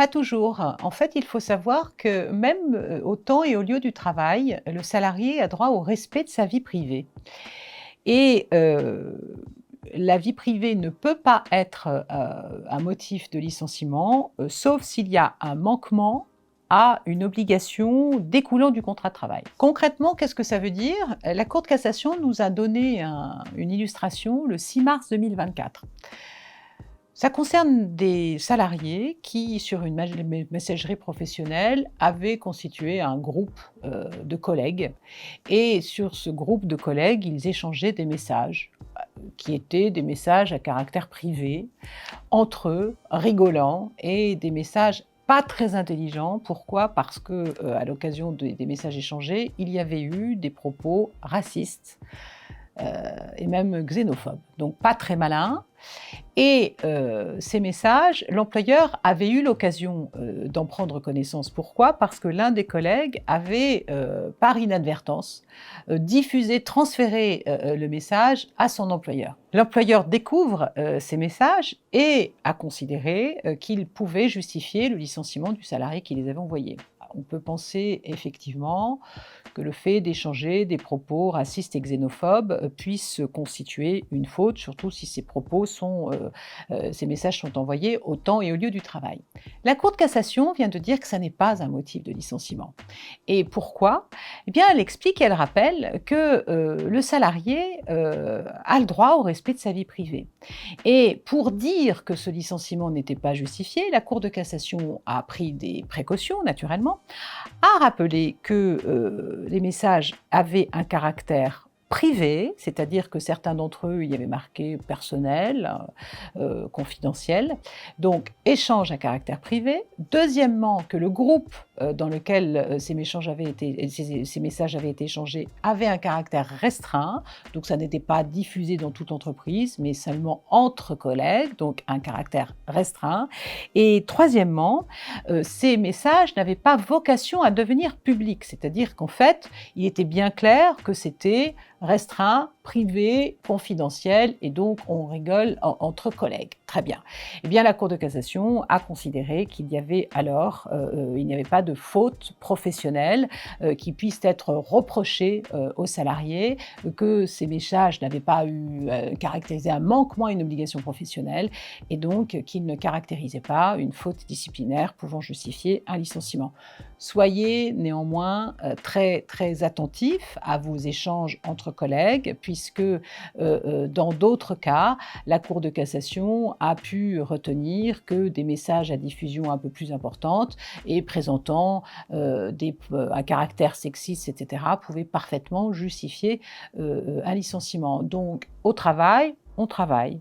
Pas toujours. En fait, il faut savoir que même, au temps et au lieu du travail, le salarié a droit au respect de sa vie privée et la vie privée ne peut pas être, un motif de licenciement, sauf s'il y a un manquement à une obligation découlant du contrat de travail. Concrètement, qu'est-ce que ça veut dire? La Cour de cassation nous a donné une illustration le 6 mars 2024. Ça concerne des salariés qui, sur une messagerie professionnelle, avaient constitué un groupe de collègues. Et sur ce groupe de collègues, ils échangeaient des messages qui étaient des messages à caractère privé, entre eux, rigolants, et des messages pas très intelligents. Pourquoi? Parce que, à l'occasion des messages échangés, il y avait eu des propos racistes et même xénophobes. Donc pas très malins. Et ces messages, l'employeur avait eu l'occasion d'en prendre connaissance. Pourquoi? Parce que l'un des collègues avait, par inadvertance, diffusé, transféré le message à son employeur. L'employeur découvre ces messages et a considéré qu'il pouvait justifier le licenciement du salarié qui les avait envoyés. On peut penser effectivement que le fait d'échanger des propos racistes et xénophobes puisse constituer une faute, surtout si ces messages sont envoyés au temps et au lieu du travail. La Cour de cassation vient de dire que ça n'est pas un motif de licenciement. Et pourquoi? Eh bien, elle explique et elle rappelle que le salarié a le droit au respect de sa vie privée. Et pour dire que ce licenciement n'était pas justifié, la Cour de cassation a pris des précautions, naturellement, a rappelé que les messages avaient un caractère privé, c'est-à-dire que certains d'entre eux, il y avait marqué personnel, confidentiel, donc échange à caractère privé. Deuxièmement, que le groupe dans lequel ces messages avaient été échangés avait un caractère restreint, donc ça n'était pas diffusé dans toute entreprise, mais seulement entre collègues, donc un caractère restreint. Et troisièmement, ces messages n'avaient pas vocation à devenir publics, c'est-à-dire qu'en fait, il était bien clair que c'était restreint, privé, confidentiel, et donc on rigole entre collègues. Très bien. Eh bien, la Cour de cassation a considéré qu'il y avait alors, il n'y avait pas de faute professionnelle qui puisse être reprochée aux salariés, que ces messages n'avaient pas caractérisé un manquement à une obligation professionnelle, et donc qu'ils ne caractérisaient pas une faute disciplinaire pouvant justifier un licenciement. Soyez néanmoins très, très attentifs à vos échanges entre collègues, puisque dans d'autres cas, la Cour de cassation a pu retenir que des messages à diffusion un peu plus importante et présentant un caractère sexiste, etc., pouvaient parfaitement justifier un licenciement. Donc, au travail, on travaille.